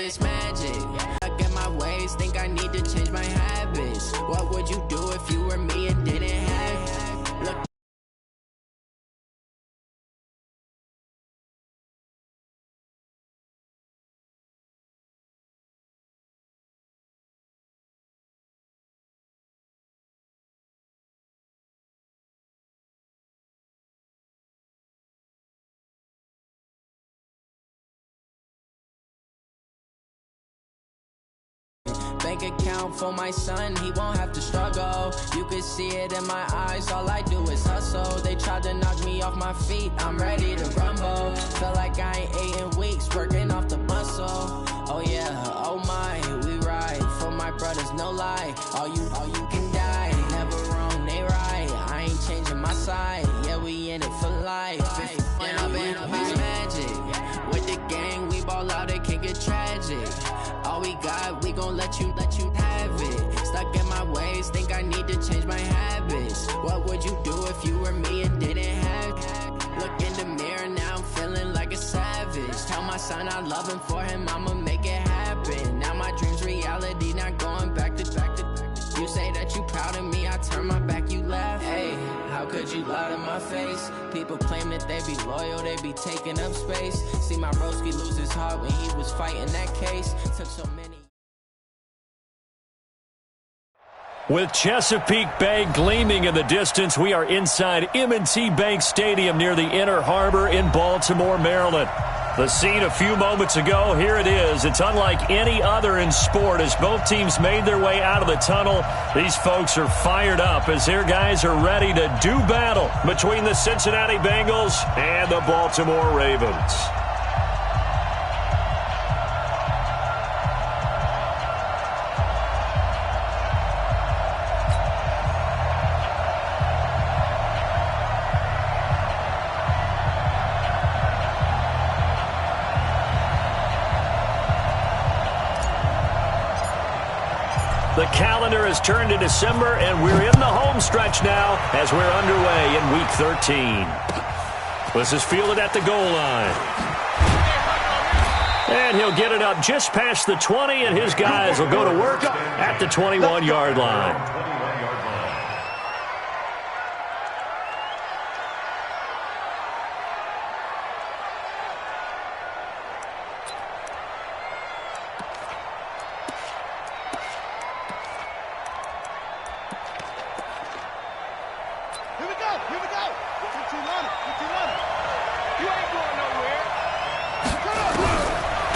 this magic. Stuck in my ways, think I need to change my habits. What would you do if you were me and didn't have? Look. Bank account for my son, he won't have to struggle. You can see it in my eyes, all I do is hustle. They tried to knock me off my feet, I'm ready to rumble. Feel like I ain't ate in weeks, working off the muscle. Oh yeah, oh my, we ride for my brothers, no lie. All you can die, never wrong, they right. I ain't changing my side, yeah, we in it for life. And I've been magic. With the gang, we ball out, it can get tragic. All we got, we gon' let you have it. Stuck in my ways, think I need to change my habits. What would you do if you were me and didn't have? Look in the mirror, now I'm feeling like a savage. Tell my son I love him, for him I'ma make it happen. Now my dream's reality, not going back to. You say that you proud of me, I turn my back, you laugh. Hey, how could you lie to my face? People claim that they be loyal, they be taking up space. See my broski lose his heart when he was fighting that case. Took so many. With Chesapeake Bay gleaming in the distance, we are inside M&T Bank Stadium near the Inner Harbor in Baltimore, Maryland. The scene a few moments ago, here it is. It's unlike any other in sport as both teams made their way out of the tunnel. These folks are fired up as their guys are ready to do battle between the Cincinnati Bengals and the Baltimore Ravens. The calendar has turned to December, and we're in the home stretch now as we're underway in Week 13. This is fielded at the goal line. And he'll get it up just past the 20, and his guys will go to work at the 21-yard line.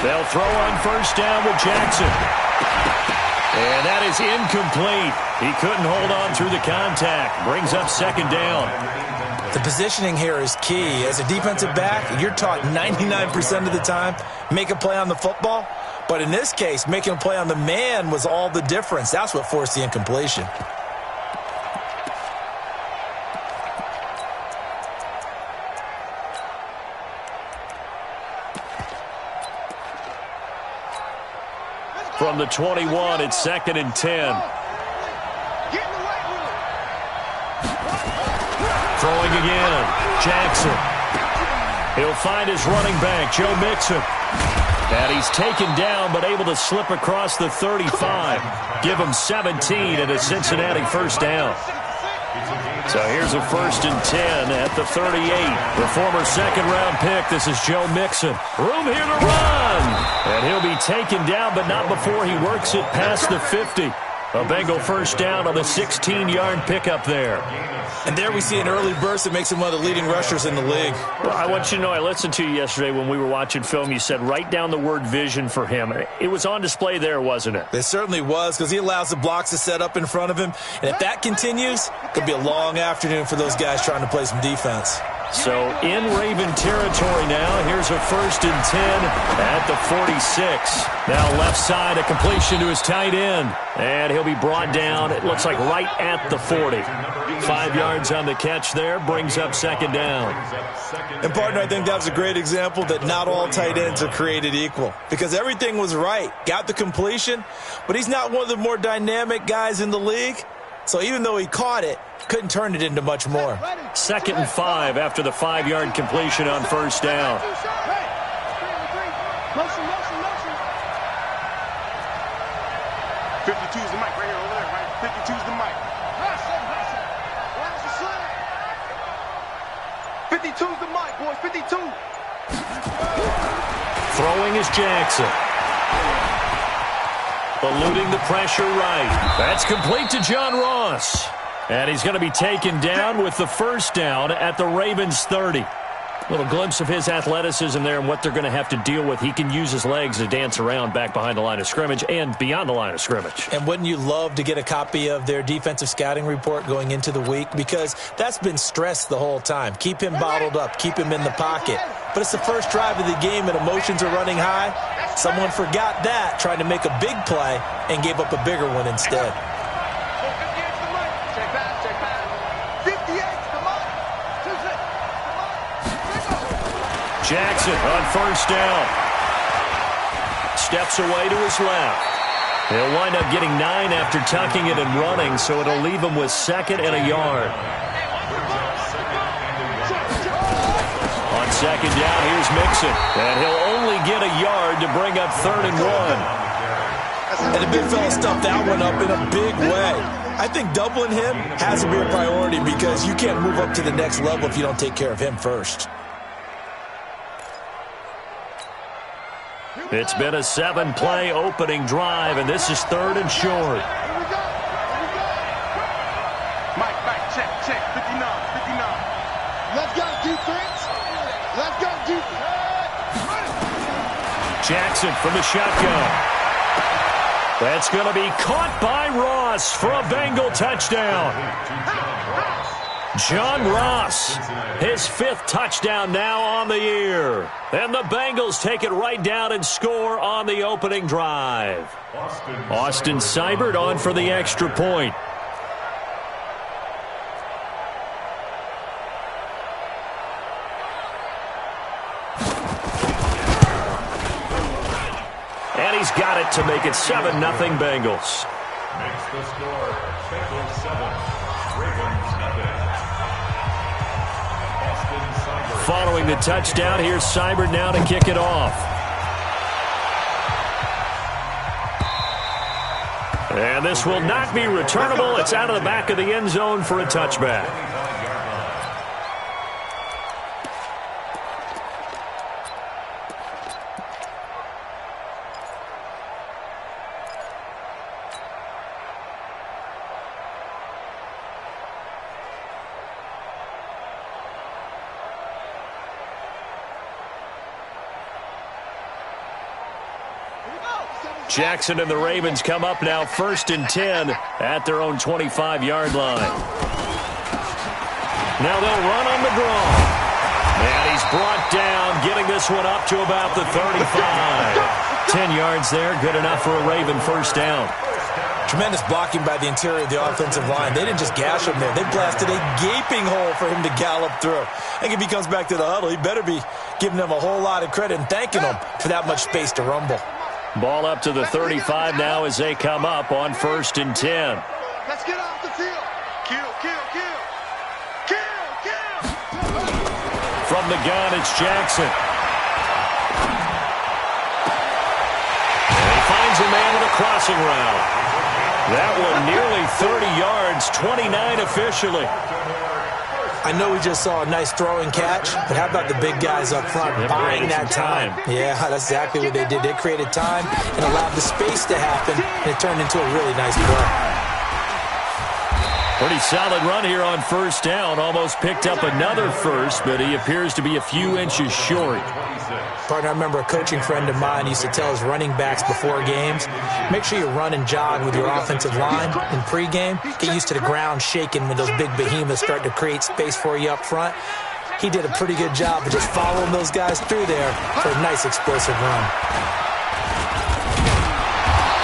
They'll throw on first down with Jackson. And that is incomplete. He couldn't hold on through the contact. Brings up second down. The positioning here is key. As a defensive back, you're taught 99% of the time, make a play on the football. But in this case, making a play on the man was all the difference. That's what forced the incompletion. From the 21, it's 2nd and 10. Throwing again, Jackson. He'll find his running back, Joe Mixon. And he's taken down, but able to slip across the 35. Give him 17 and a Cincinnati first down. So here's a 1st and 10 at the 38. The former second-round pick, this is Joe Mixon. Room here to run. And he'll be taken down, but not before he works it past the 50. A Bengal first down on the 16-yard pickup there. And there we see an early burst that makes him one of the leading rushers in the league. Well, I want you to know, I listened to you yesterday when we were watching film. You said write down the word vision for him. It was on display there, wasn't it? It certainly was, because he allows the blocks to set up in front of him. And if that continues, it could be a long afternoon for those guys trying to play some defense. So in Raven territory now. Here's a 1st and 10 at the 46. Now left side, a completion to his tight end. And he'll be brought down, it looks like right at the 40. 5 yards on the catch there, brings up second down. And, partner, I think that was a great example that not all tight ends are created equal. Because everything was right. Got the completion, but he's not one of the more dynamic guys in the league. So even though he caught it, couldn't turn it into much more. 2nd and 5 after the 5-yard completion on first down. 52's the mic right here, over there, right? 52's the mic. 52's the mic, boys. 52. Throwing is Jackson. Eluding the pressure right. That's complete to John Ross. And he's going to be taken down with the first down at the Ravens 30. Little glimpse of his athleticism there and what they're going to have to deal with. He can use his legs to dance around back behind the line of scrimmage and beyond the line of scrimmage. And wouldn't you love to get a copy of their defensive scouting report going into the week? Because that's been stressed the whole time. Keep him bottled up. Keep him in the pocket. But it's the first drive of the game and emotions are running high. Someone forgot that, trying to make a big play, and gave up a bigger one instead. Jackson on first down. Steps away to his left. He'll wind up getting 9 after tucking it and running, so it'll leave him with 2nd and a yard. On 2nd down, here's Mixon. And he'll only get a yard to bring up 3rd and 1. And the big fella stuffed that one up in a big way. I think doubling him has to be a priority because you can't move up to the next level if you don't take care of him first. It's been a 7-play opening drive, and this is 3rd and short. Mike, check, 59. Let's go, defense. Let's go, defense. Jackson from the shotgun. That's going to be caught by Ross for a Bengal touchdown. John Ross, his 5th touchdown now on the year. And the Bengals take it right down and score on the opening drive. Austin Seibert on for the extra point. And he's got it to make it 7-0 Bengals. Makes the score Bengals 7, Ravens nothing. Following the touchdown, here's Seibert now to kick it off. And this will not be returnable. It's out of the back of the end zone for a touchback. Jackson and the Ravens come up now 1st and 10 at their own 25-yard line. Now they'll run on the draw. And he's brought down, getting this one up to about the 35. 10 yards there, good enough for a Raven first down. Tremendous blocking by the interior of the offensive line. They didn't just gash him there. They blasted a gaping hole for him to gallop through. I think if he comes back to the huddle, he better be giving them a whole lot of credit and thanking them for that much space to rumble. Ball up to the 35 now as they come up on 1st and 10. Let's get off the field. Kill. From the gun, it's Jackson. And he finds a man with a crossing route. That one nearly 30 yards, 29 officially. I know we just saw a nice throwing catch, but how about the big guys up front buying that time? Yeah, that's exactly what they did. They created time and allowed the space to happen, and it turned into a really nice play. Pretty solid run here on first down. Almost picked up another first, but he appears to be a few inches short. Partner, I remember a coaching friend of mine used to tell his running backs before games, make sure you run and jog with your offensive line in pregame. Get used to the ground shaking when those big behemoths start to create space for you up front. He did a pretty good job of just following those guys through there for a nice explosive run.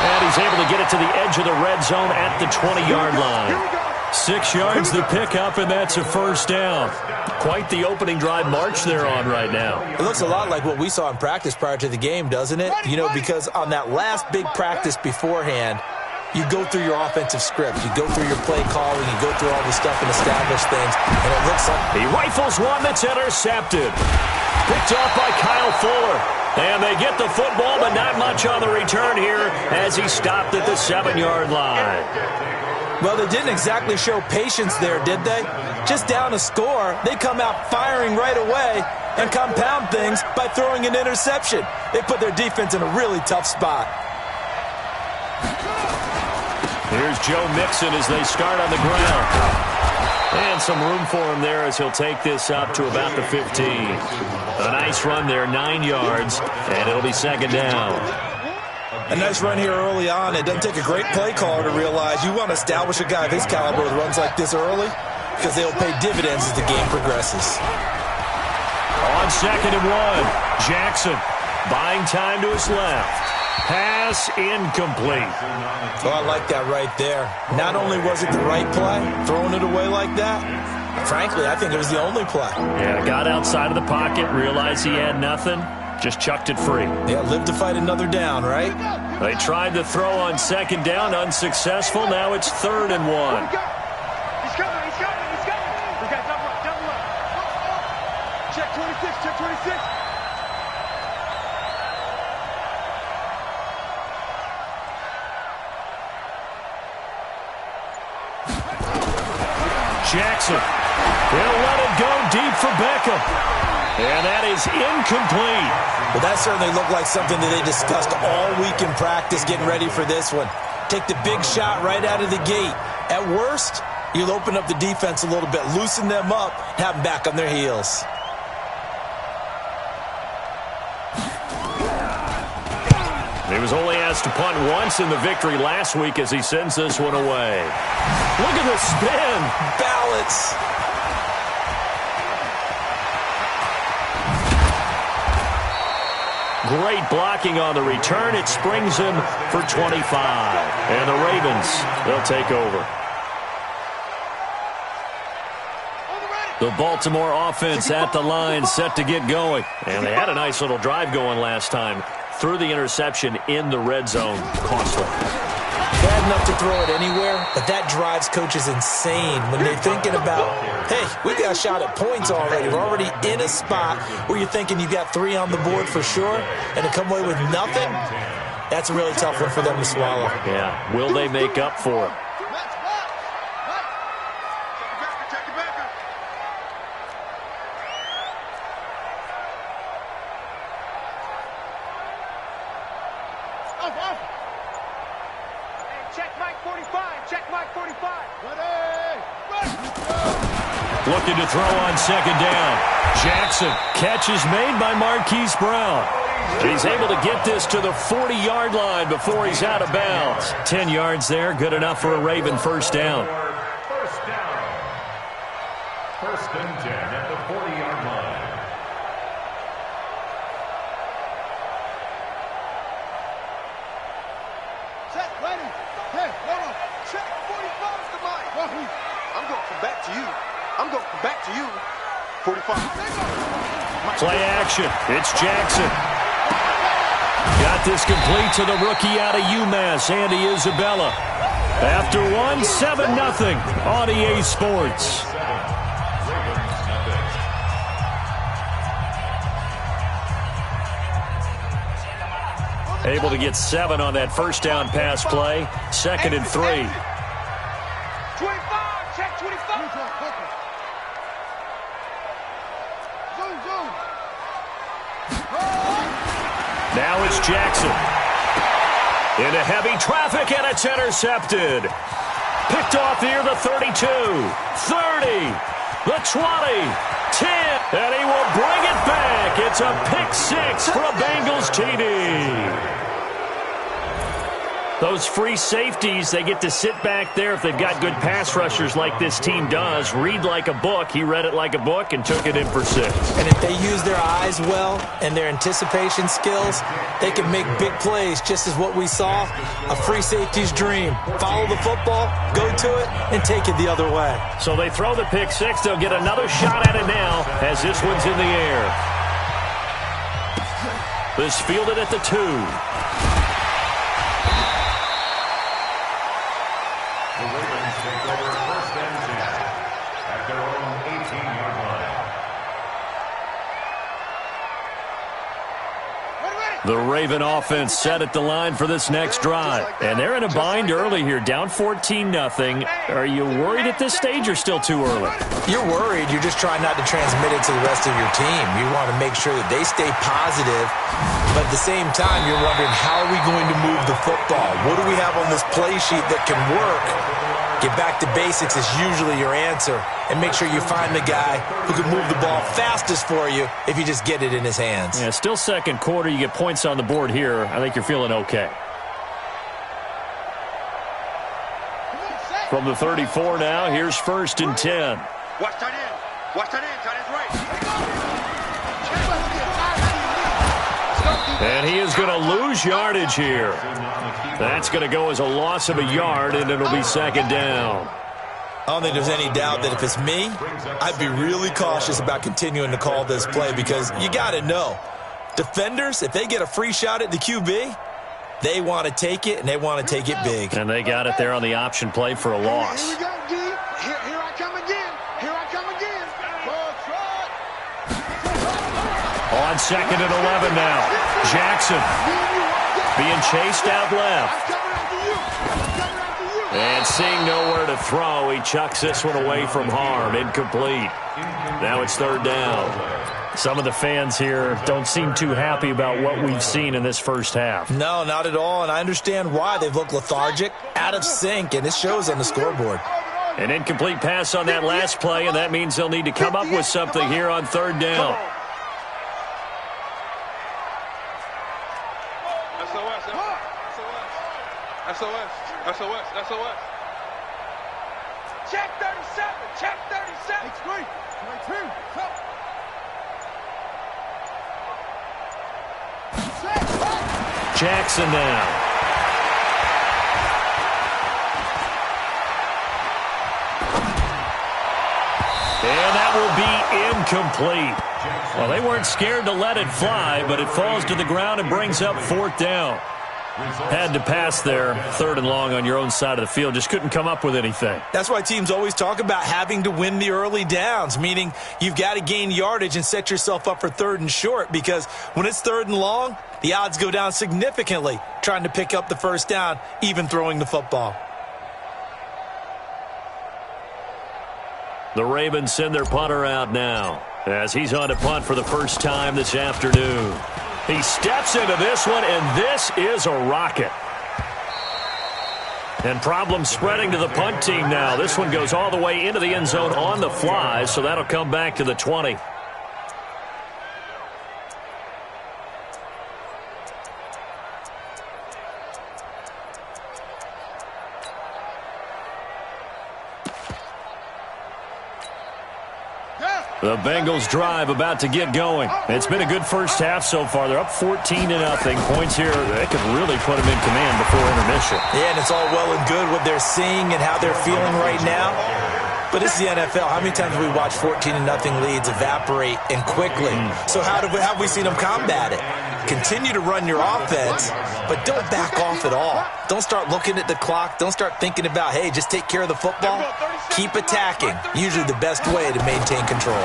And he's able to get it to the edge of the red zone at the 20-yard line. 6 yards the pickup, and that's a first down. Quite the opening drive march they're on right now. It looks a lot like what we saw in practice prior to the game, doesn't it? You know, because on that last big practice beforehand, you go through your offensive script. You go through your play calling. You go through all the stuff and establish things. And it looks like he rifles one that's intercepted. Picked off by Kyle Fuller. And they get the football, but not much on the return here as he stopped at the 7-yard line. Well, they didn't exactly show patience there, did they? Just down a score, they come out firing right away and compound things by throwing an interception. They put their defense in a really tough spot. Here's Joe Mixon as they start on the ground. And some room for him there as he'll take this up to about the 15. A nice run there, 9 yards, and it'll be second down. A nice run here early on. It doesn't take a great play caller to realize you want to establish a guy of his caliber with runs like this early because they'll pay dividends as the game progresses. On 2nd and 1, Jackson buying time to his left. Pass incomplete. Oh, I like that right there. Not only was it the right play, throwing it away like that, frankly, I think it was the only play. Yeah, got outside of the pocket, realized he had nothing, just chucked it free. Yeah, live to fight another down, right? They tried to throw on 2nd down, unsuccessful. Now it's 3rd and 1. He's coming, he's coming, he's coming. We got double up. Check 26, check 26. Jackson, he'll let it go deep for Beckham. And that is incomplete. Well, that certainly looked like something that they discussed all week in practice getting ready for this one. Take the big shot right out of the gate. At worst, you'll open up the defense a little bit, loosen them up, have them back on their heels. He was only asked to punt once in the victory last week as he sends this one away. Look at the spin. Balance. Great blocking on the return. It springs him for 25. And the Ravens, they'll take over. The Baltimore offense at the line, set to get going. And they had a nice little drive going last time. Threw the interception in the red zone. Costly. Bad enough to throw it anywhere, but that drives coaches insane when they're thinking about, hey, we got a shot at points already. We're already in a spot where you're thinking you got 3 on the board for sure, and to come away with nothing, that's a really tough one for them to swallow. Yeah, will they make up for it? Looking to throw on 2nd down. Jackson. Catch is made by Marquise Brown. He's able to get this to the 40-yard line before he's out of bounds. 10 yards there, good enough for a Raven first down. First down. 1st and 10 at the 40-yard line. Check, ready. Hey, hold on. Check 45 is the mic. I'm going to come back to you. I'm going to come back to you. 45. Play action. It's Jackson. Got this complete to the rookie out of UMass, Andy Isabella. After 7-0 on EA Sports. Able to get 7 on that first down pass play. 2nd and 3. 25. Check 25. Now it's Jackson. Into heavy traffic, and it's intercepted. Picked off near the 32, 30, the 20, 10, and he will bring it back. It's a pick 6 for a Bengals TD. Those free safeties, they get to sit back there if they've got good pass rushers like this team does. Read like a book. He read it like a book and took it in for 6. And if they use their eyes well and their anticipation skills, they can make big plays, just as what we saw, a free safety's dream. Follow the football, go to it, and take it the other way. So they throw the pick 6. They'll get another shot at it now as this one's in the air. This fielded at the 2. The Ravens take over 1st and 10 at their own 18-yard line. The Raven offense set at the line for this next drive. And they're in a bind early here, down 14-0. Are you worried at this stage or still too early? You're worried. You're just trying not to transmit it to the rest of your team. You want to make sure that they stay positive. But at the same time, you're wondering, how are we going to move the football? What do we have on this play sheet that can work? Get back to basics is usually your answer. And make sure you find the guy who can move the ball fastest for you if you just get it in his hands. Yeah, still second quarter. You get points on the board here. I think you're feeling okay. From the 34 now, here's 1st and 10. Watch tight end. Watch tight end. Tight end's right. And he is going to lose yardage here. That's going to go as a loss of a yard, and it'll be 2nd down. I don't think there's any doubt that if it's me, I'd be really cautious about continuing to call this play, because you got to know, defenders, if they get a free shot at the QB, they want to take it, and they want to take it big. And they got it there on the option play for a loss. Here we go, D. Here I come again. Here I come again. On 2nd and 11 now. Jackson being chased out left. And seeing nowhere to throw, he chucks this one away from harm. Incomplete. Now it's 3rd down. Some of the fans here don't seem too happy about what we've seen in this first half. No, not at all, and I understand why. They've looked lethargic, out of sync, and it shows on the scoreboard. An incomplete pass on that last play, and that means they'll need to come up with something here on 3rd down. SOS. Check 37. Check 37. Jackson now. And that will be incomplete. Well, they weren't scared to let it fly, but it falls to the ground and brings up 4th down. Had to pass there, 3rd and long on your own side of the field. Just couldn't come up with anything. That's why teams always talk about having to win the early downs, meaning you've got to gain yardage and set yourself up for 3rd and short, because when it's 3rd and long, the odds go down significantly trying to pick up the 1st down, even throwing the football. The Ravens send their punter out now as he's on to punt for the first time this afternoon. He steps into this one, and this is a rocket. And problems spreading to the punt team now. This one goes all the way into the end zone on the fly, so that'll come back to the 20. The Bengals drive about to get going. It's been a good first half so far. They're up 14-0. Points here, they could really put them in command before intermission. Yeah, and it's all well and good what they're seeing and how they're feeling right now. But it's the NFL. How many times have we watched 14-0 leads evaporate and quickly? So how have we seen them combat it? Continue to run your offense, but don't back off at all. Don't start looking at the clock. Don't start thinking about, hey, just take care of the football. Keep attacking. Usually the best way to maintain control.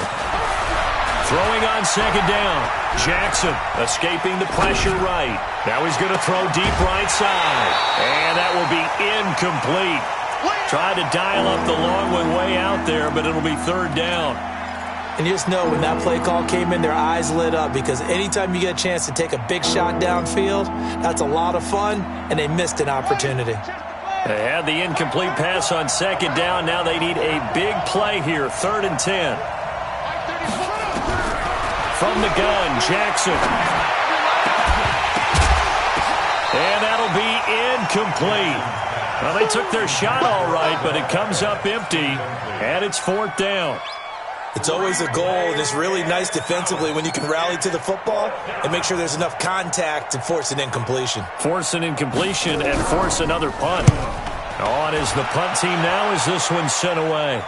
Throwing on 2nd down. Jackson escaping the pressure right. Now he's going to throw deep right side. And that will be incomplete. Tried to dial up the long one way out there, but it'll be 3rd down. And you just know when that play call came in, their eyes lit up, because anytime you get a chance to take a big shot downfield, that's a lot of fun, and they missed an opportunity. They had the incomplete pass on 2nd down. Now they need a big play here, 3rd and 10. From the gun, Jackson. And that'll be incomplete. Well, they took their shot all right, but it comes up empty, and it's 4th down. It's always a goal, and it's really nice defensively when you can rally to the football and make sure there's enough contact to force an incompletion. Force an incompletion and force another punt. On is the punt team now as this one's sent away.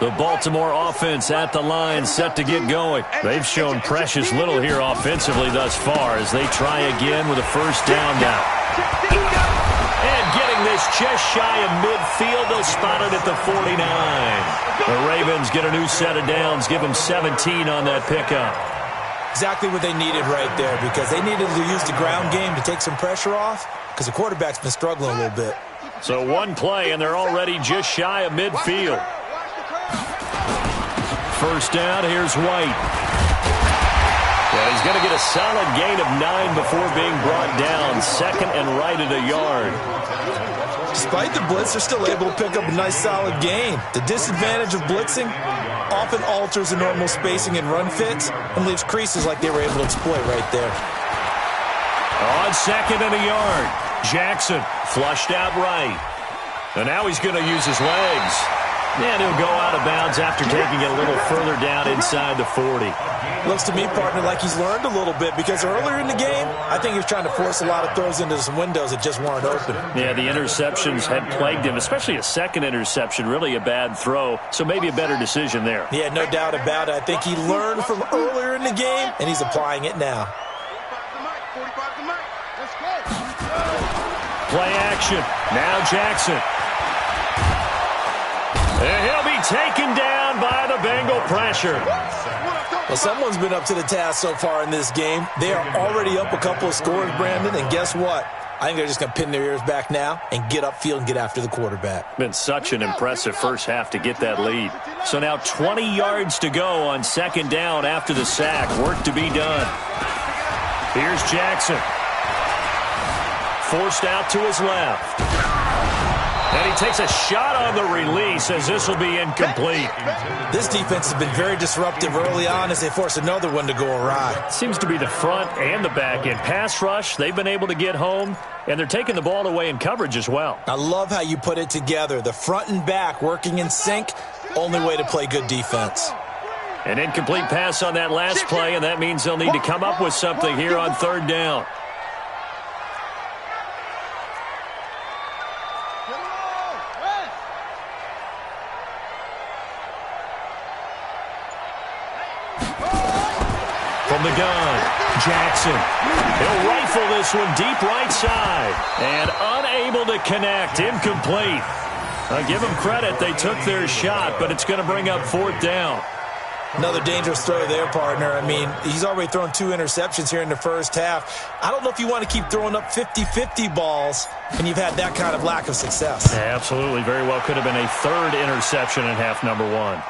The Baltimore offense at the line, set to get going. They've shown precious little here offensively thus far as they try again with a first down now. And getting this just shy of midfield, they'll spot it at the 49. The Ravens get a new set of downs, give them 17 on that pickup. Exactly what they needed right there, because they needed to use the ground game to take some pressure off, because the quarterback's been struggling a little bit. So one play, and they're already just shy of midfield. First down, here's White. Yeah, he's going to get a solid gain of 9 before being brought down. Second and right at a yard. Despite the blitz, they're still able to pick up a nice solid gain. The disadvantage of blitzing often alters the normal spacing and run fits and leaves creases like they were able to exploit right there. On second and a yard, Jackson flushed out right. And now he's going to use his legs. And he'll go out of bounds after taking it a little further down inside the 40. Looks to me, partner, like he's learned a little bit, because earlier in the game, I think he was trying to force a lot of throws into some windows that just weren't open. Yeah, the interceptions had plagued him, especially a second interception, really a bad throw, so maybe a better decision there. Yeah, no doubt about it. I think he learned from earlier in the game, and he's applying it now. Play action. Now Jackson. And he'll be taken down by the Bengal pressure. Well, someone's been up to the task so far in this game. They are already up a couple of scores, Brandon, and guess what? I think they're just going to pin their ears back now and get upfield and get after the quarterback. Been such an impressive first half to get that lead. So now 20 yards to go on second down after the sack. Work to be done. Here's Jackson. Forced out to his left. And he takes a shot on the release as this will be incomplete. This defense has been very disruptive early on as they force another one to go awry. Seems to be the front and the back end. Pass rush, they've been able to get home, and they're taking the ball away in coverage as well. I love how you put it together. The front and back working in sync, only way to play good defense. An incomplete pass on that last play, and that means they'll need to come up with something here on third down. From the gun, Jackson. He'll rifle this one deep right side. And unable to connect. Incomplete. I'll give them credit. They took their shot, but it's going to bring up fourth down. Another dangerous throw there, partner. I mean, he's already thrown 2 interceptions here in the first half. I don't know if you want to keep throwing up 50-50 balls, and you've had that kind of lack of success. Yeah, absolutely. Very well could have been a third interception in half number 1.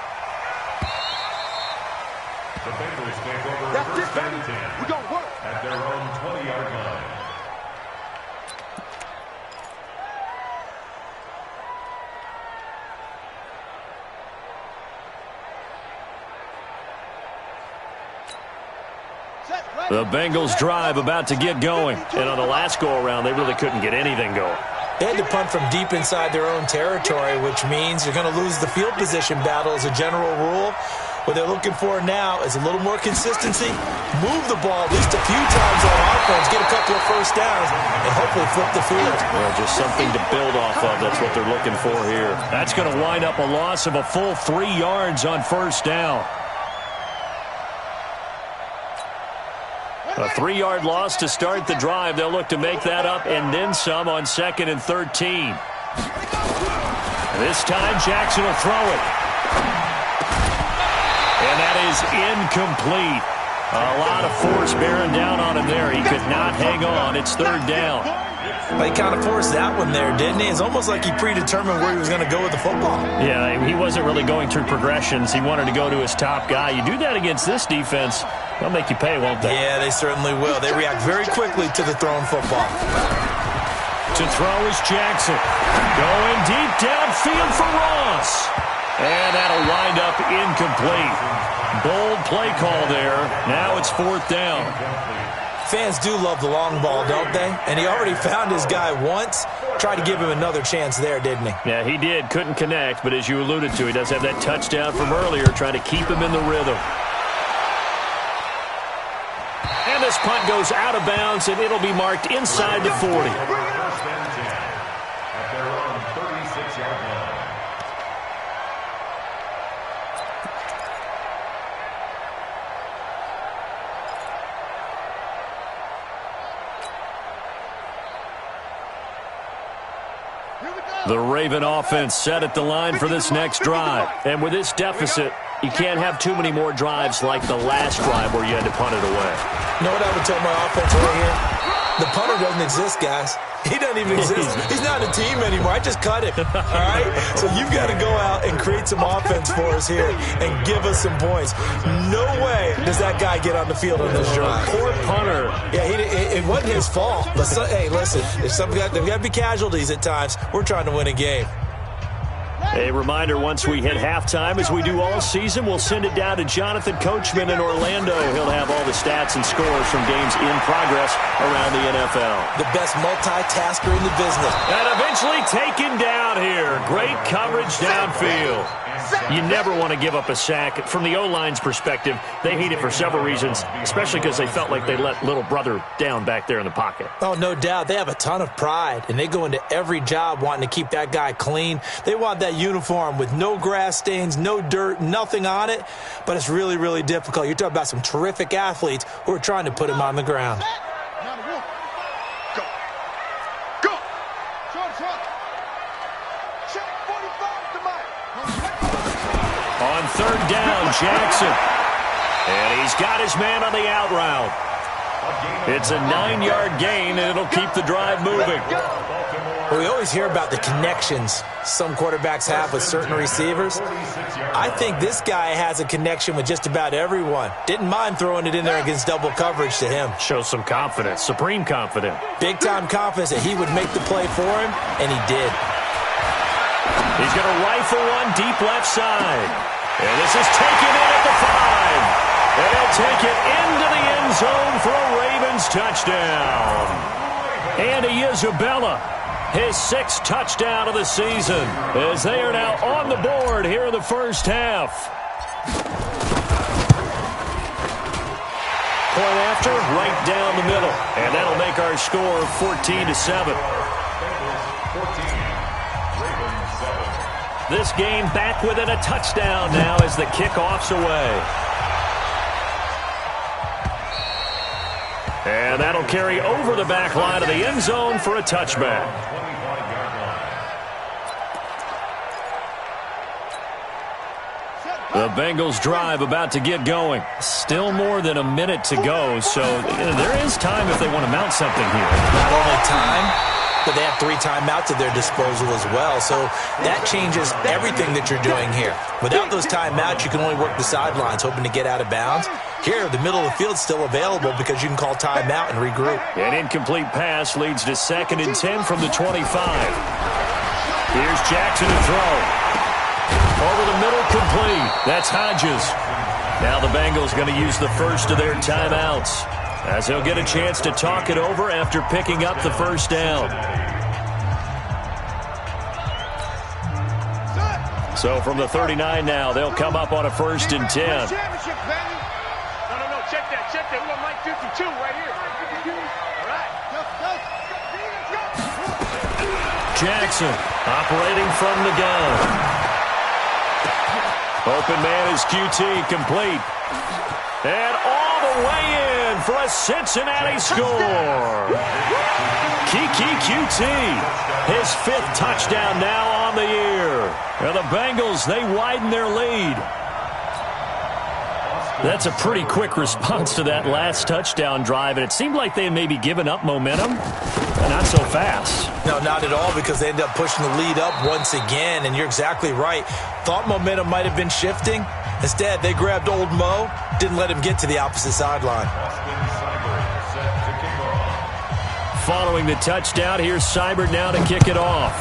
The Bengals take over first and 10 at their own 20-yard line. The Bengals drive about to get going. And on the last go-around, they really couldn't get anything going. They had to punt from deep inside their own territory, which means you're going to lose the field position battle as a general rule. What they're looking for now is a little more consistency, move the ball at least a few times on offense, get a couple of first downs, and hopefully flip the field. Well, just something to build off of. That's what they're looking for here. That's going to wind up a loss of a full 3 yards on first down. A 3-yard loss to start the drive. They'll look to make that up and then some on second and 13. This time, Jackson will throw it. And that is incomplete. A lot of force bearing down on him there. He could not hang on. It's third down. But he kind of forced that one there, didn't he? It's almost like he predetermined where he was going to go with the football. Yeah, he wasn't really going through progressions. He wanted to go to his top guy. You do that against this defense, they'll make you pay, won't they? Yeah, they certainly will. They react very quickly to the thrown football. To throw is Jackson. Going deep downfield for Ross. And that'll wind up incomplete. Bold play call there. Now it's fourth down. Fans do love the long ball, don't they? And he already found his guy once. Tried to give him another chance there, didn't he? Yeah, he did. Couldn't connect, but as you alluded to, he does have that touchdown from earlier, trying to keep him in the rhythm. And this punt goes out of bounds, and it'll be marked inside the 40. First and 10 at their own 36-yard line. The Raven offense set at the line for this next drive. And with this deficit, you can't have too many more drives like the last drive where you had to punt it away. You know what I would tell my offense right here? The punter doesn't exist, guys. He doesn't even exist. He's not a team anymore. I just cut him, all right? So you've got to go out and create some offense for us here and give us some points. No way does that guy get on the field on this drive. Poor punter. Yeah, it wasn't his fault. But hey, listen, there's got to be casualties at times. We're trying to win a game. A reminder, once we hit halftime, as we do all season, we'll send it down to Jonathan Coachman in Orlando. He'll have all the stats and scores from games in progress around the NFL. The best multitasker in the business. And eventually taken down here. Great coverage downfield. You never want to give up a sack. From the O-line's perspective, they hate it for several reasons, especially because they felt like they let little brother down back there in the pocket. Oh, no doubt. They have a ton of pride, and they go into every job wanting to keep that guy clean. They want that uniform with no grass stains, no dirt, nothing on it, but it's really, really difficult. You're talking about some terrific athletes who are trying to put him on the ground. On third down, Jackson. And he's got his man on the out route. It's a 9-yard gain, and it'll keep the drive moving. Well, we always hear about the connections some quarterbacks have with certain receivers. I think this guy has a connection with just about everyone. Didn't mind throwing it in there against double coverage to him. Shows some confidence, supreme confidence. Big-time confidence that he would make the play for him, and he did. He's going to rifle one deep left side. And this is taken in at the 5. And he'll take it into the end zone for a Ravens touchdown. Andy Isabella, his 6th touchdown of the season, as they are now on the board here in the first half. Point after, right down the middle. And that'll make our score 14-7. This game back within a touchdown now as the kickoff's away. And that'll carry over the back line of the end zone for a touchback. The Bengals drive about to get going. Still more than a minute to go, so there is time if they want to mount something here. Not only time, but they have 3 timeouts at their disposal as well. So that changes everything that you're doing here. Without those timeouts, you can only work the sidelines, hoping to get out of bounds. Here, the middle of the field is still available because you can call timeout and regroup. An incomplete pass leads to 2nd and 10 from the 25. Here's Jackson to throw. Over the middle, complete. That's Hodges. Now the Bengals going to use the first of their timeouts, as he'll get a chance to talk it over after picking up the first down. So from the 39 now, they'll come up on a 1st and 10. No, check that. We got Mike 52 right here. All right. Jackson operating from the gun. Open man is QT, complete. And all the way in for a Cincinnati score. Kiki QT, his 5th touchdown now on the year. And the Bengals, they widen their lead. That's a pretty quick response to that last touchdown drive, and it seemed like they had maybe given up momentum, but not so fast. No, not at all, because they ended up pushing the lead up once again, and you're exactly right. Thought momentum might have been shifting. Instead, they grabbed old Mo, didn't let him get to the opposite sideline. Following the touchdown, here's Seibert now to kick it off.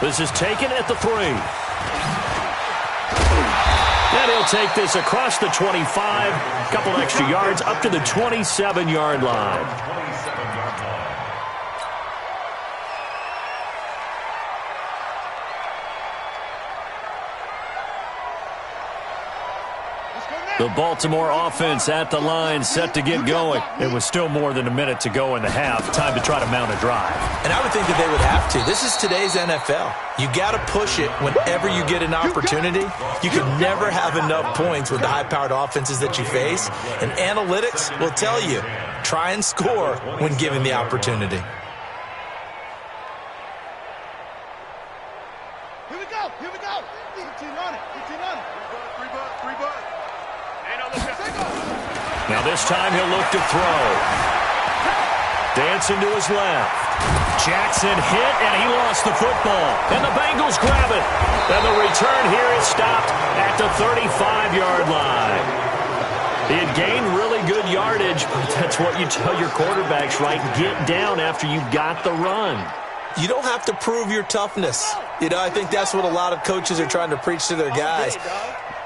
This is taken at the 3. And he'll take this across the 25, a couple extra yards up to the 27-yard line. The Baltimore offense at the line, set to get going. It was still more than a minute to go in the half. Time to try to mount a drive. And I would think that they would have to. This is today's NFL. You got to push it whenever you get an opportunity. You can never have enough points with the high-powered offenses that you face. And analytics will tell you try and score when given the opportunity. Here we go. 15 on it. Three bucks. Now this time he'll look to throw. Dancing to his left. Jackson hit, and he lost the football. And the Bengals grab it. And the return here is stopped at the 35-yard line. He had gained really good yardage, but that's what you tell your quarterbacks, right? Get down after you got the run. You don't have to prove your toughness. I think that's what a lot of coaches are trying to preach to their guys.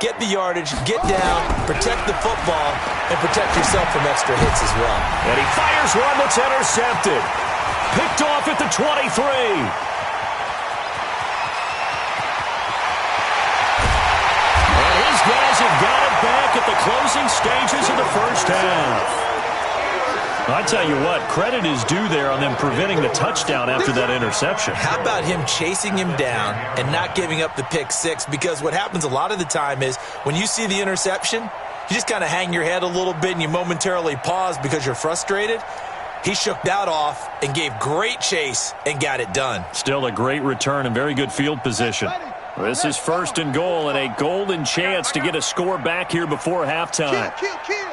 Get the yardage, get down, protect the football, and protect yourself from extra hits as well. And he fires one that's intercepted. Picked off at the 23. And his guys have got it back at the closing stages of the first half. I tell you what, credit is due there on them preventing the touchdown after that interception. How about him chasing him down and not giving up the pick six? Because what happens a lot of the time is when you see the interception, you just kind of hang your head a little bit and you momentarily pause because you're frustrated. He shook that off and gave great chase and got it done. Still a great return and very good field position. This is 1st and goal and a golden chance to get a score back here before halftime. Kill.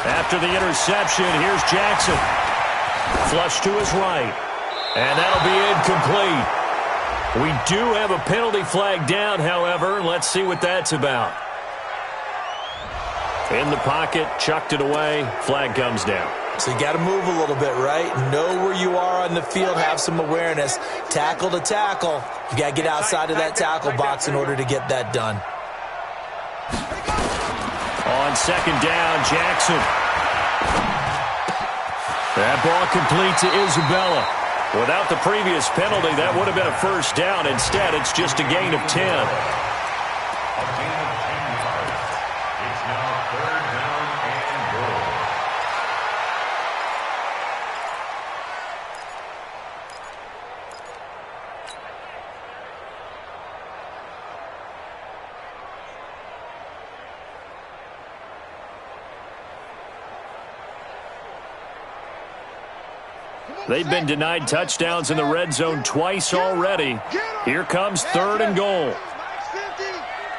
After the interception, here's Jackson. Flush to his right. And that'll be incomplete. We do have a penalty flag down, however. Let's see what that's about. In the pocket, chucked it away. Flag comes down. So you got to move a little bit, right? Know where you are on the field, have some awareness. Tackle to tackle. You got to get outside of that tackle box in order to get that done. On 2nd down, Jackson. That ball complete to Isabella. Without the previous penalty, that would have been a 1st down. Instead, it's just a gain of 10. A gain of 10 yards. It's now 3rd down and goal. They've been denied touchdowns in the red zone twice already. Here comes 3rd and goal.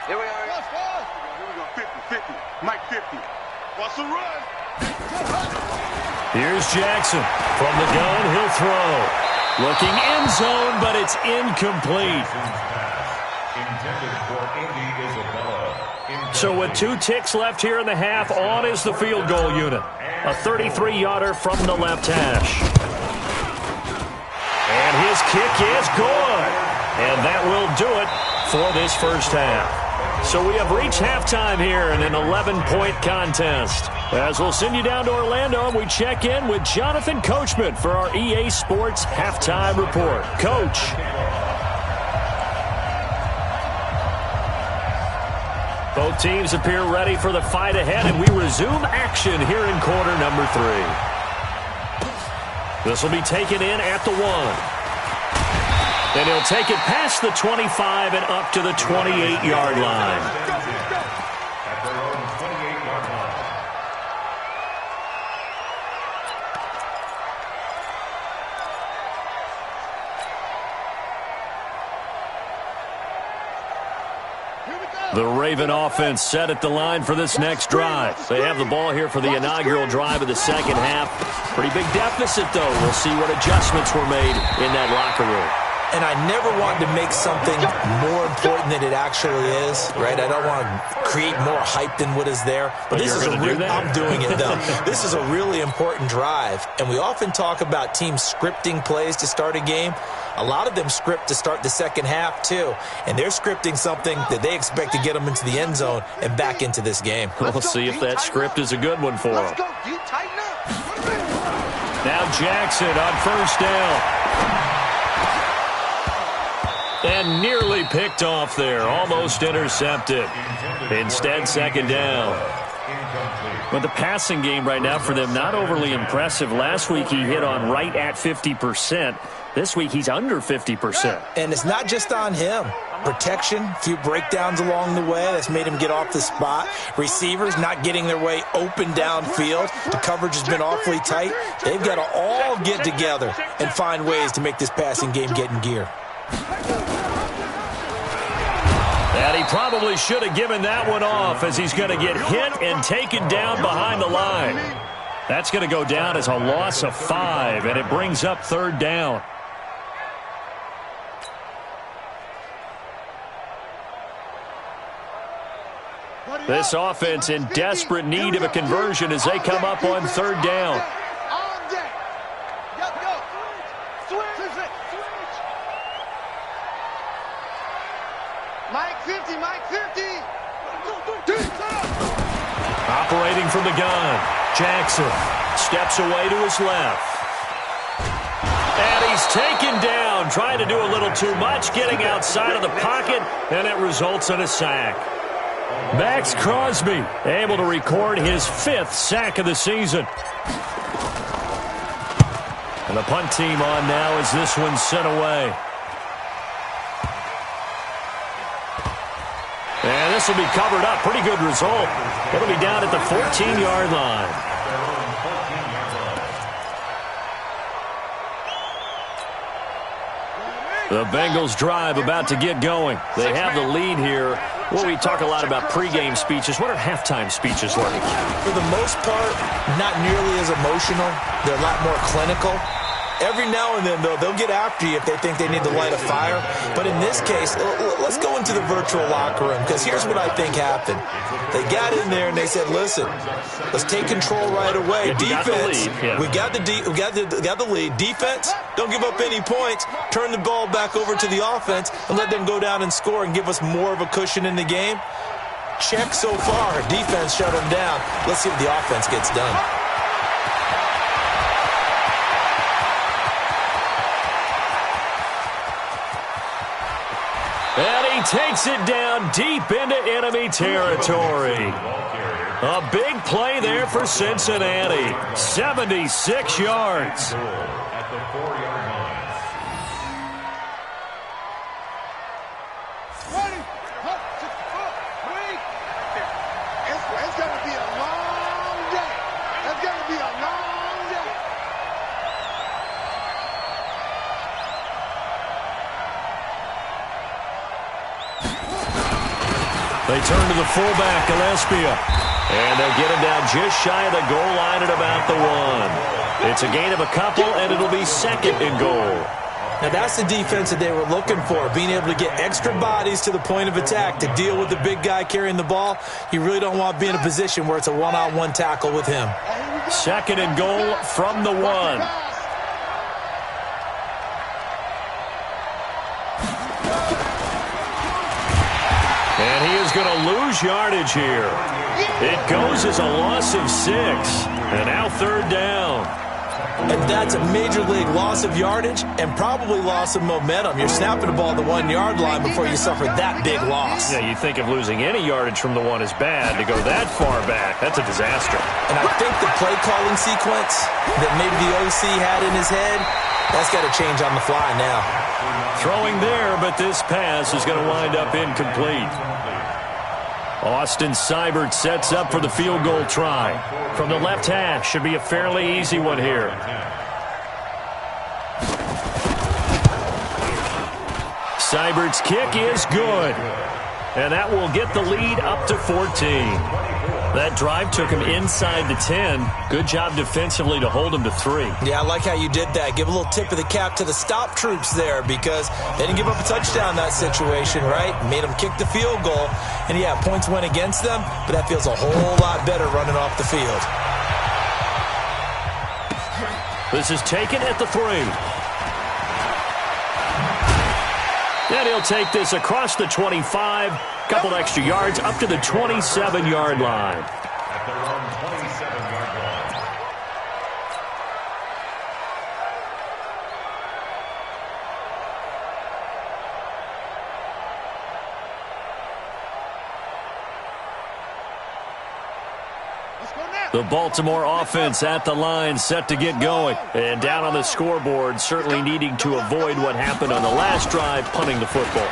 Here we are. Here we go. 50. Mike 50. What's the run? Here's Jackson. From the gun, he'll throw. Looking end zone, but it's incomplete. Intended for Indy Isabella. So with 2 ticks left here in the half, on is the field goal unit. A 33-yarder from the left hash. And his kick is good. And that will do it for this first half. So we have reached halftime here in an 11-point contest. As we'll send you down to Orlando, and we check in with Jonathan Coachman for our EA Sports Halftime Report. Coach. Both teams appear ready for the fight ahead, and we resume action here in quarter number 3. This will be taken in at the 1. And he'll take it past the 25 and up to the 28-yard line. At their own 28-yard line. The Raven offense set at the line for this next drive. They have the ball here for the inaugural drive of the second half. Pretty big deficit, though. We'll see what adjustments were made in that locker room. And I never want to make something more important than it actually is, right? I don't want to create more hype than what is there. But this is I'm doing it, though. This is a really important drive. And we often talk about teams scripting plays to start a game. A lot of them script to start the second half, too. And they're scripting something that they expect to get them into the end zone and back into this game. We'll see if that script is a good one for them. Let's go. You tighten up. Now Jackson on 1st down. And nearly picked off there. Almost intercepted. Instead, 2nd down. But the passing game right now for them, not overly impressive. Last week he hit on right at 50%. This week he's under 50%. And it's not just on him. Protection, a few breakdowns along the way. That's made him get off the spot. Receivers not getting their way open downfield. The coverage has been awfully tight. They've got to all get together and find ways to make this passing game get in gear. And he probably should have given that one off, as he's going to get hit and taken down behind the line. That's going to go down as a loss of 5, and it brings up 3rd down. This offense in desperate need of a conversion as they come up on 3rd down. Mike 50, Mike 50. Operating from the gun, Jackson steps away to his left. And he's taken down, trying to do a little too much, getting outside of the pocket, and it results in a sack. Max Crosby able to record his 5th sack of the season. And the punt team on now as this one's sent away. And this will be covered up. Pretty good result. It'll be down at the 14-yard line. The Bengals drive about to get going. They have the lead here. Well, we talk a lot about pregame speeches. What are halftime speeches like? For the most part, not nearly as emotional. They're a lot more clinical. Every now and then, though, they'll get after you if they think they need to light a fire. But in this case, let's go into the virtual locker room, because here's what I think happened. They got in there and they said, listen, let's take control right away. Defense, we got the lead. Defense, don't give up any points. Turn the ball back over to the offense and let them go down and score and give us more of a cushion in the game. Check so far. Defense shut them down. Let's see what the offense gets done. And he takes it down deep into enemy territory. A big play there for Cincinnati. 76 yards. At the 4-yard line. 20, 3. It's going to be a long day. It's going to be a long day. They turn to the fullback, Gillespie. And they'll get him down just shy of the goal line at about the 1. It's a gain of a couple, and it'll be 2nd and goal. Now, that's the defense that they were looking for, being able to get extra bodies to the point of attack to deal with the big guy carrying the ball. You really don't want to be in a position where it's a one-on-one tackle with him. 2nd and goal from the 1. And he is going to lose yardage here. It goes as a loss of 6. And now 3rd down. And that's a major league loss of yardage and probably loss of momentum. You're snapping the ball at the 1-yard line before you suffer that big loss. Yeah, you think of losing any yardage from the 1 is bad. To go that far back, that's a disaster. And I think the play calling sequence that maybe the OC had in his head, that's got to change on the fly now. Throwing there, but this pass is going to wind up incomplete. Austin Seibert sets up for the field goal try. From the left hash, should be a fairly easy one here. Seibert's kick is good. And that will get the lead up to 14. That drive took him inside the 10. Good job defensively to hold him to 3. Yeah, I like how you did that. Give a little tip of the cap to the stop troops there, because they didn't give up a touchdown in that situation, right? Made them kick the field goal. And, yeah, points went against them, but that feels a whole lot better running off the field. This is taken at the 3. And he'll take this across the 25. Couple extra yards up to the 27-yard line. At their own 27-yard line. Let's go now. The Baltimore offense at the line, set to get going. And down on the scoreboard, certainly needing to avoid what happened on the last drive, punting the football.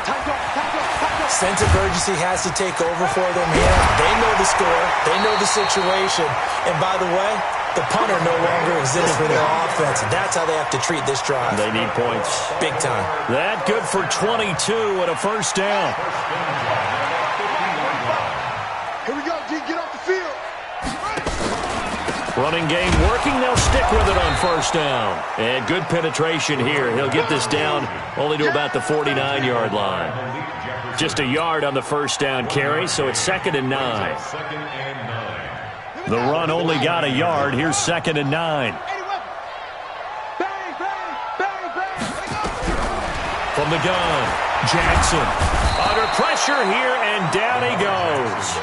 Sense of urgency has to take over for them here. They know the score. They know the situation. And by the way, the punter no longer exists for their offense. That's how they have to treat this drive. They need points. Big time. That good for 22 and a first down. Here we go, D. Get off the field. Running game working. They'll stick with it on first down. And good penetration here. He'll get this down only to about the 49-yard line. Just a yard on the first down carry, so it's 2nd and 9. The run only got a yard. Here's 2nd and 9. From the gun, Jackson. Under pressure here, and down he goes.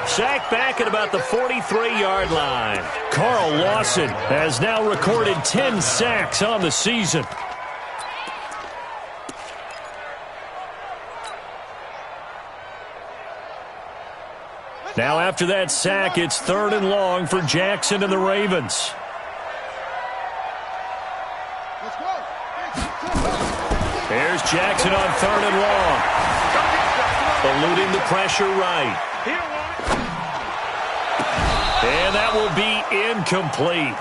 Sacked back at about the 43-yard line. Carl Lawson has now recorded 10 sacks on the season. Now after that sack, it's 3rd and long for Jackson and the Ravens. There's Jackson on 3rd and long. Eluding the pressure right. And that will be incomplete.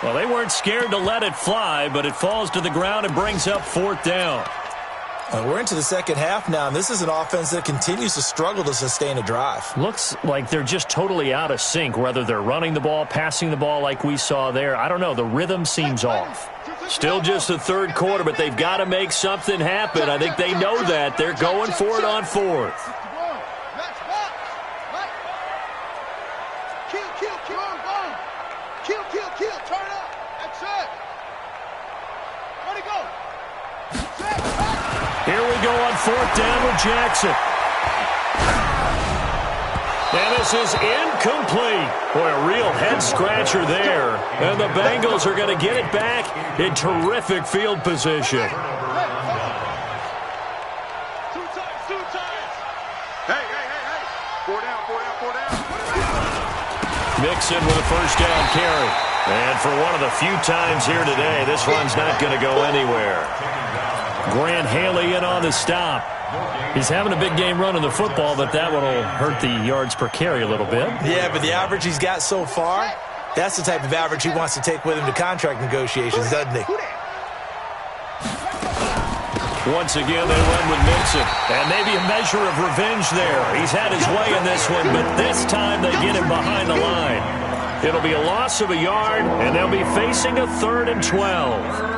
Well, they weren't scared to let it fly, but it falls to the ground and brings up 4th down. We're into the second half now, and this is an offense that continues to struggle to sustain a drive. Looks like they're just totally out of sync, whether they're running the ball, passing the ball like we saw there. I don't know. The rhythm seems off. Still just the 3rd quarter, but they've got to make something happen. I think they know that. They're going for it on 4th. Kill. Turn up. That's it. Where'd he go? Here we go on 4th down with Jackson. And this is incomplete. Boy, a real head-scratcher there. And the Bengals are going to get it back in terrific field position. Two times. Hey. 4 down. Mixon with a first down carry. And for one of the few times here today, this run's not going to go anywhere. Grant Haley in on the stop. He's having a big game running the football, but that one will hurt the yards per carry a little bit. Yeah, but the average he's got so far, that's the type of average he wants to take with him to contract negotiations, doesn't he? Once again, they run with Mixon. And maybe a measure of revenge there. He's had his way in this one, but this time they get him behind the line. It'll be a loss of a yard, and they'll be facing a 3rd and 12.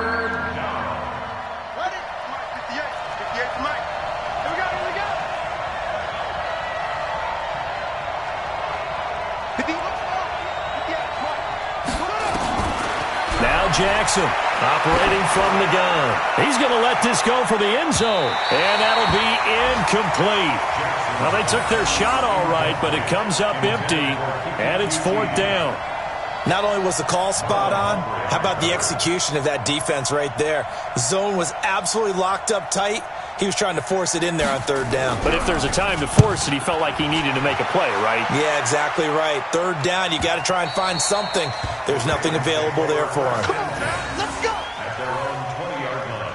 Jackson operating from the gun. He's going to let this go for the end zone. And that'll be incomplete. Well, they took their shot all right, but it comes up empty, and it's 4th down. Not only was the call spot on, how about the execution of that defense right there? The zone was absolutely locked up tight. He was trying to force it in there on 3rd down. But if there's a time to force it, he felt like he needed to make a play, right? Yeah, exactly right. 3rd down, you got to try and find something. There's nothing available there for him. Let's go. At their own 20-yard line.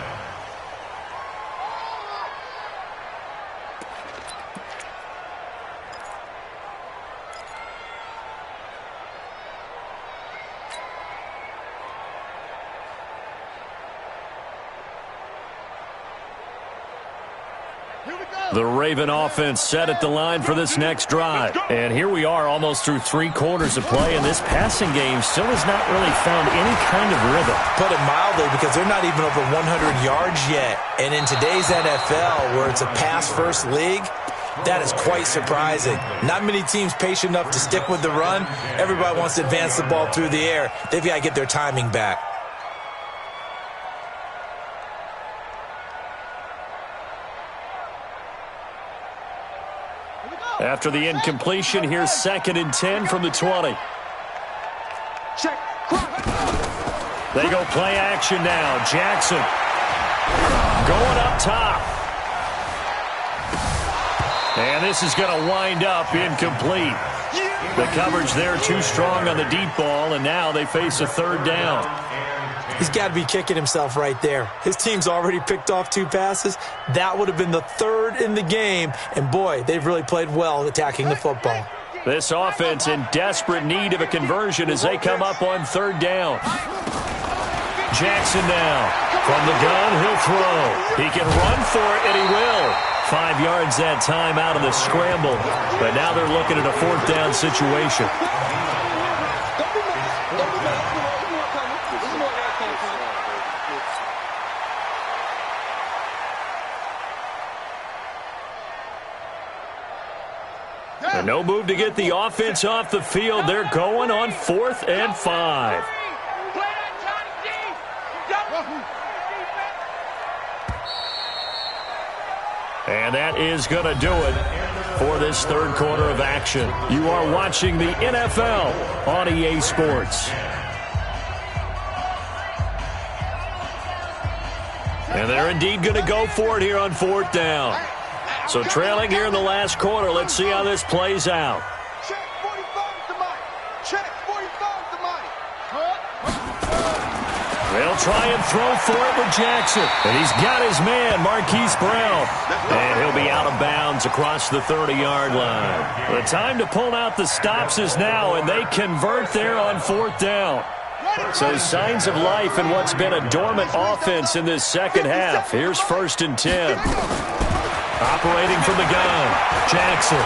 The Raven offense set at the line for this next drive. And here we are almost through 3 quarters of play, and this passing game still has not really found any kind of rhythm. Put it mildly, because they're not even over 100 yards yet. And in today's NFL, where it's a pass-first league, that is quite surprising. Not many teams patient enough to stick with the run. Everybody wants to advance the ball through the air. They've got to get their timing back. After the incompletion, here's 2nd and 10 from the 20. They go play action now. Jackson going up top. And this is going to wind up incomplete. The coverage there too strong on the deep ball, and now they face a third down. He's got to be kicking himself right there. His team's already picked off 2 passes. That would have been the 3rd in the game. And, boy, they've really played well attacking the football. This offense in desperate need of a conversion as they come up on 3rd down. Jackson now. From the gun, he'll throw. He can run for it, and he will. 5 yards that time out of the scramble. But now they're looking at a 4th down situation. And no move to get the offense off the field. They're going on 4th and 5. And that is going to do it for this 3rd quarter of action. You are watching the NFL on EA Sports. And they're indeed going to go for it here on 4th down. So trailing here in the last quarter, let's see how this plays out. Check 45 to Mike. Check 45 to Mike. They'll try and throw for it with Jackson. And he's got his man, Marquise Brown. And he'll be out of bounds across the 30-yard line. The time to pull out the stops is now, and they convert there on 4th down. So signs of life in what's been a dormant offense in this second half. Here's 1st and 10. Operating from the gun, Jackson.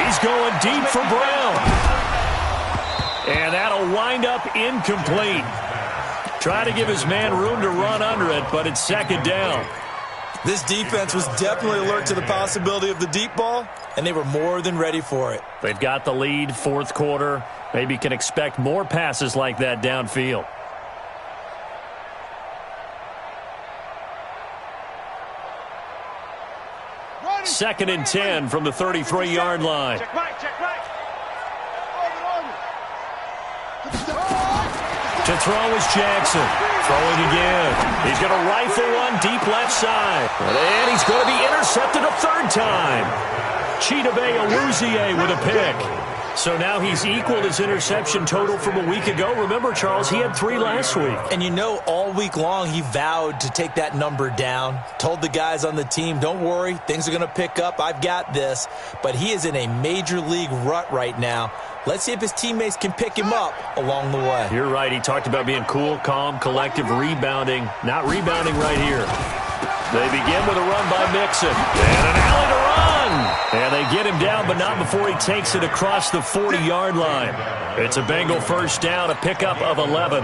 He's going deep for Brown. And that'll wind up incomplete. Try to give his man room to run under it, but it's 2nd down. This defense was definitely alert to the possibility of the deep ball, and they were more than ready for it. They've got the lead, 4th quarter. Maybe can expect more passes like that downfield. Second and 10 from the 33-yard line. Check right, check right. To throw is Jackson. Throwing again. He's going to rifle one deep left side. And he's going to be intercepted a 3rd time. Chidobe Awuzie with a pick. So now he's equaled his interception total from a week ago. Remember, Charles, he had 3 last week. And you know, all week long he vowed to take that number down. Told the guys on the team, don't worry, things are going to pick up. I've got this. But he is in a major league rut right now. Let's see if his teammates can pick him up along the way. You're right. He talked about being cool, calm, collective, rebounding. Not rebounding right here. They begin with a run by Mixon. And an alley to run. And they get him down, but not before he takes it across the 40-yard line. It's a Bengal 1st down, a pickup of 11.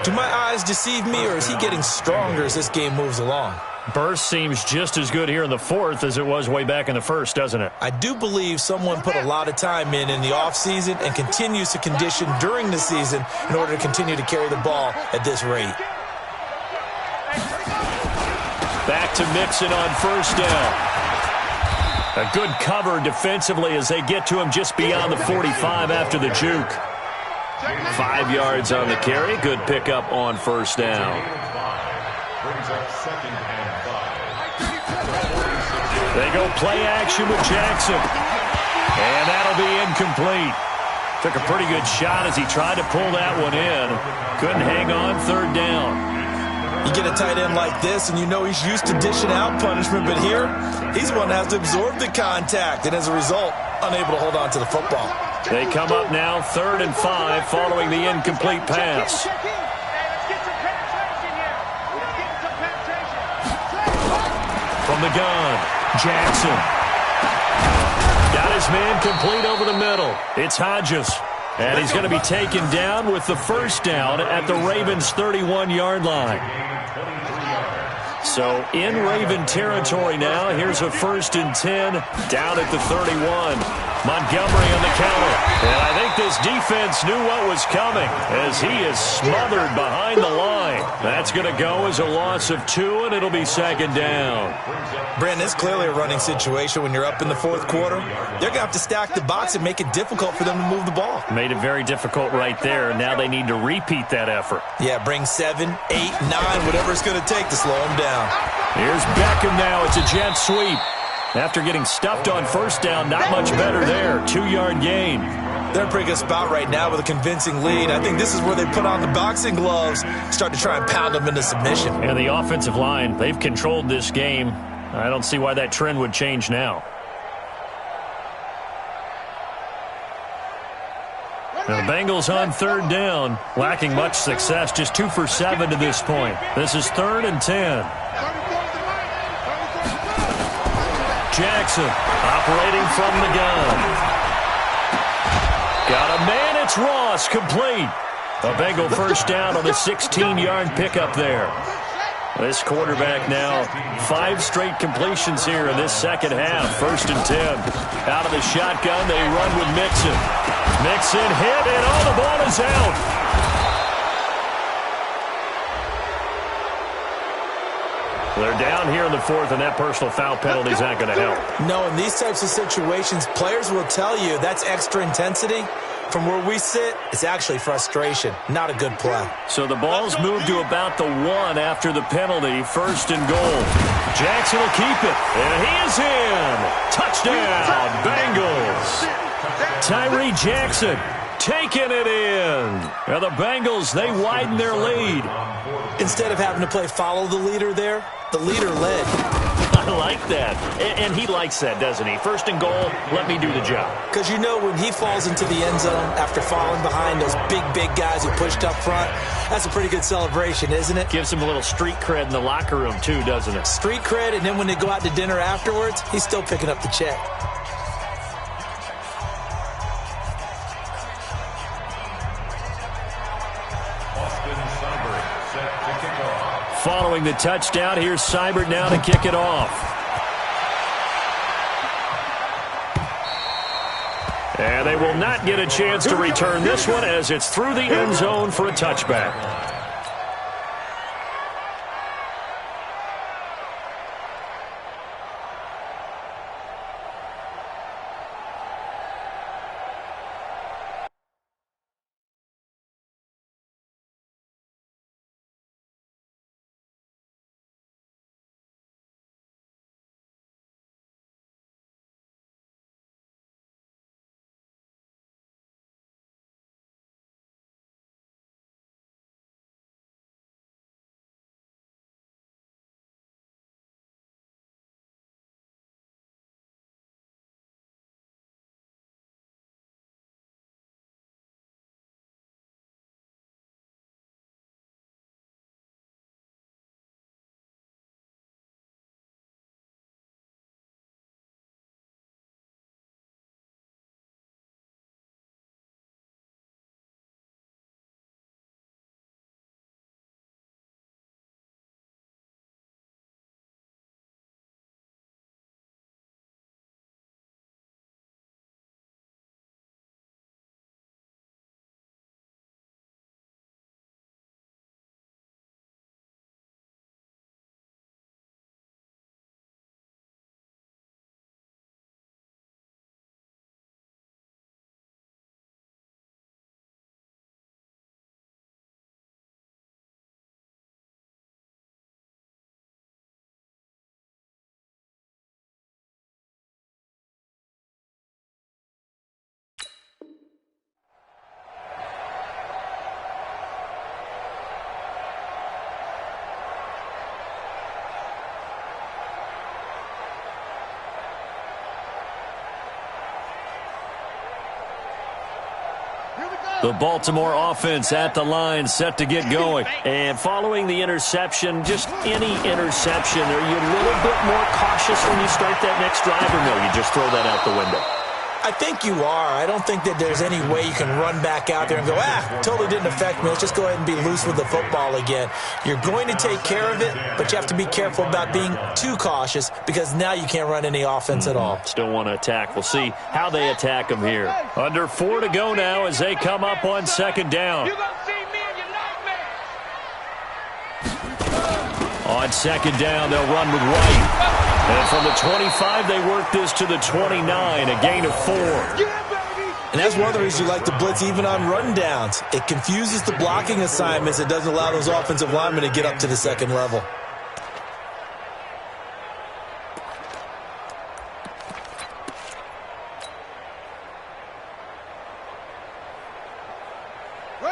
Do my eyes deceive me, or is he getting stronger as this game moves along? Burst seems just as good here in the 4th as it was way back in the 1st, doesn't it? I do believe someone put a lot of time in the offseason and continues to condition during the season in order to continue to carry the ball at this rate. Back to Mixon on 1st down. A good cover defensively as they get to him just beyond the 45 after the juke. 5 yards on the carry. Good pickup on 1st down. Brings up 2nd and 5. They go play action with Jackson. And that'll be incomplete. Took a pretty good shot as he tried to pull that one in. Couldn't hang on 3rd down. You get a tight end like this, and you know he's used to dishing out punishment, but here, he's the one that has to absorb the contact, and as a result, unable to hold on to the football. They come up now 3rd and 5 following the incomplete pass. From the gun, Jackson. Got his man complete over the middle. It's Hodges. And he's going to be taken down with the 1st down at the Ravens' 31-yard line. So in Raven territory now. Here's a 1st and 10 down at the 31. Montgomery on the counter. And I think this defense knew what was coming as he is smothered behind the line. That's going to go as a loss of 2, and it'll be 2nd down. Brandon, it's clearly a running situation when you're up in the 4th quarter. They're going to have to stack the box and make it difficult for them to move the ball. Made it very difficult right there. Now they need to repeat that effort. Yeah, bring 7, 8, 9, whatever it's going to take to slow them down. Here's Beckham now. It's a jet sweep. After getting stuffed on 1st down, not much better there. 2-yard gain. They're in a pretty good spot right now with a convincing lead. I think this is where they put on the boxing gloves, start to try and pound them into submission. And the offensive line, they've controlled this game. I don't see why that trend would change now. The Bengals on third down, lacking much success, just 2 for 7 to this point. This is 3rd and 10. Jackson operating from the gun. Got a man, it's Ross, complete. A Bengal first down on a 16-yard pickup there. This quarterback now 5 straight completions here in this second half. 1st and 10. Out of the shotgun, they run with Mixon. Mixon hit, and the ball is out. They're down here in the 4th, and that personal foul penalty is not going to help. No, in these types of situations, players will tell you that's extra intensity. From where we sit, it's actually frustration. Not a good play. So the ball's moved to about the 1 after the penalty. 1st and goal. Jackson will keep it. And he is in. Touchdown, Bengals. Tyree Jackson taking it in. Now the Bengals, they widen their lead. Instead of having to play follow the leader there, the leader led. I like that. And he likes that, doesn't he? 1st and goal, let me do the job. Because you know when he falls into the end zone after falling behind those big guys who pushed up front, that's a pretty good celebration, isn't it? Gives him a little street cred in the locker room, too, doesn't it? Street cred, and then when they go out to dinner afterwards, he's still picking up the check. Following the touchdown, here's Seibert now to kick it off. And they will not get a chance to return this one as it's through the end zone for a touchback. The Baltimore offense at the line, set to get going. And following the interception, just any interception, are you a little bit more cautious when you start that next drive, or no, you just throw that out the window? I think you are. I don't think that there's any way you can run back out there and go, totally didn't affect me. Let's just go ahead and be loose with the football again. You're going to take care of it, but you have to be careful about being too cautious because now you can't run any offense at all. Still want to attack. We'll see how they attack them here. Under 4 to go now as they come up on 2nd down. You're going to see me in your nightmares. On 2nd down, they'll run with White. And from the 25, they work this to the 29, a gain of 4. And that's one of the reasons you like to blitz even on run downs. It confuses the blocking assignments. It doesn't allow those offensive linemen to get up to the 2nd level.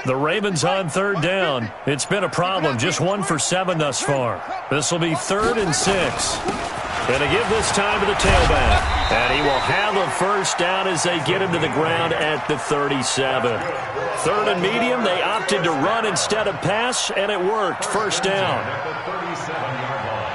The Ravens on third down. It's been a problem. Just 1 for 7 thus far. This will be 3rd and 6. Going to give this time to the tailback. And he will have a first down as they get him to the ground at the 37. 3rd and medium. They opted to run instead of pass, and it worked. First down. At the 37-yard line.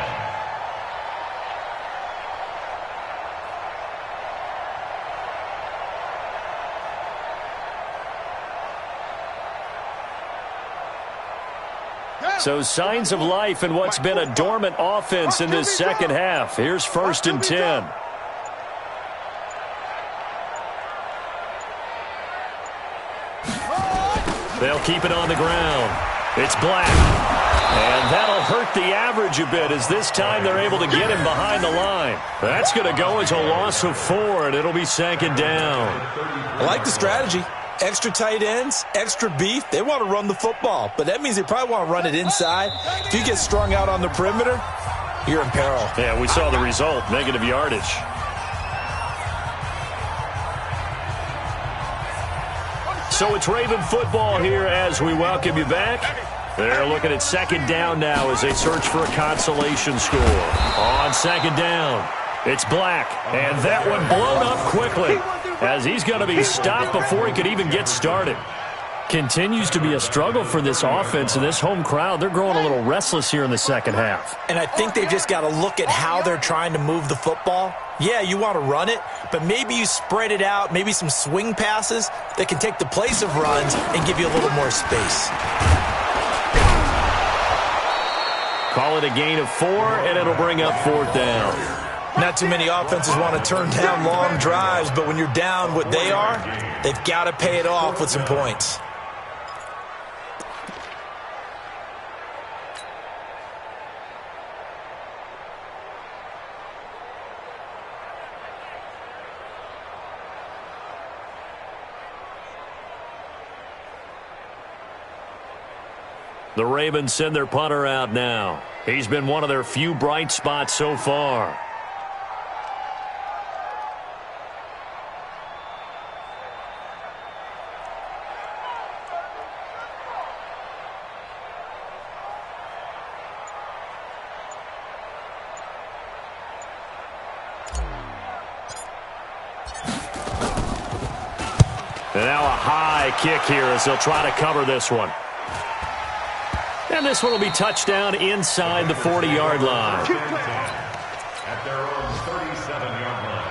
So signs of life in what's been a dormant offense in this second half. Here's 1st and 10. They'll keep it on the ground. It's Black. And that'll hurt the average a bit as this time they're able to get him behind the line. That's going to go as a loss of 4, and it'll be 2nd down. I like the strategy. Extra tight ends, extra beef. They want to run the football, but that means they probably want to run it inside. If you get strung out on the perimeter, you're in peril. Yeah, we saw the result, negative yardage. So it's Raven football here as we welcome you back. They're looking at 2nd down now as they search for a consolation score. On 2nd down, it's Black, and that one blown up quickly as he's going to be stopped before he could even get started. Continues to be a struggle for this offense and this home crowd. They're growing a little restless here in the second half. And I think they've just got to look at how they're trying to move the football. Yeah, you want to run it, but maybe you spread it out, maybe some swing passes that can take the place of runs and give you a little more space. Call it a gain of 4, and it'll bring up 4th down. Not too many offenses want to turn down long drives, but when you're down what they are, they've got to pay it off with some points. The Ravens send their punter out now. He's been one of their few bright spots so far. And now a high kick here as they'll try to cover this one. And this one will be touchdown inside the 40-yard line. At their own 37-yard line.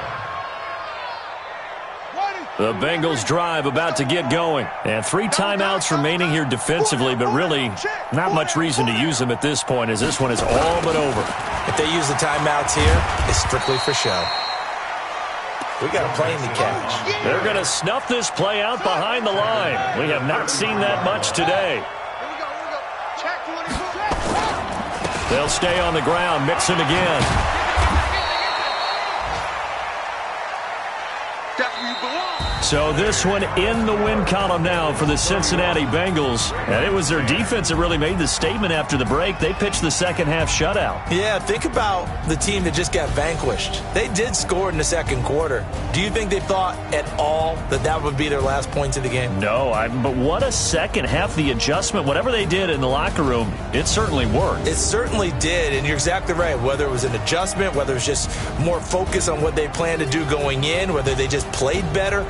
The Bengals drive about to get going. And 3 timeouts remaining here defensively, but really not much reason to use them at this point as this one is all but over. If they use the timeouts here, it's strictly for show. We got a plane to catch. They're going to snuff this play out behind the line. We have not seen that much today. They'll stay on the ground, Mixon again. So this one in the win column now for the Cincinnati Bengals. And it was their defense that really made the statement after the break. They pitched the second half shutout. Yeah, think about the team that just got vanquished. They did score in the second quarter. Do you think they thought at all that that would be their last points of the game? No, but what a second half. The adjustment, whatever they did in the locker room, it certainly worked. It certainly did, and you're exactly right. Whether it was an adjustment, whether it was just more focus on what they planned to do going in, whether they just played better,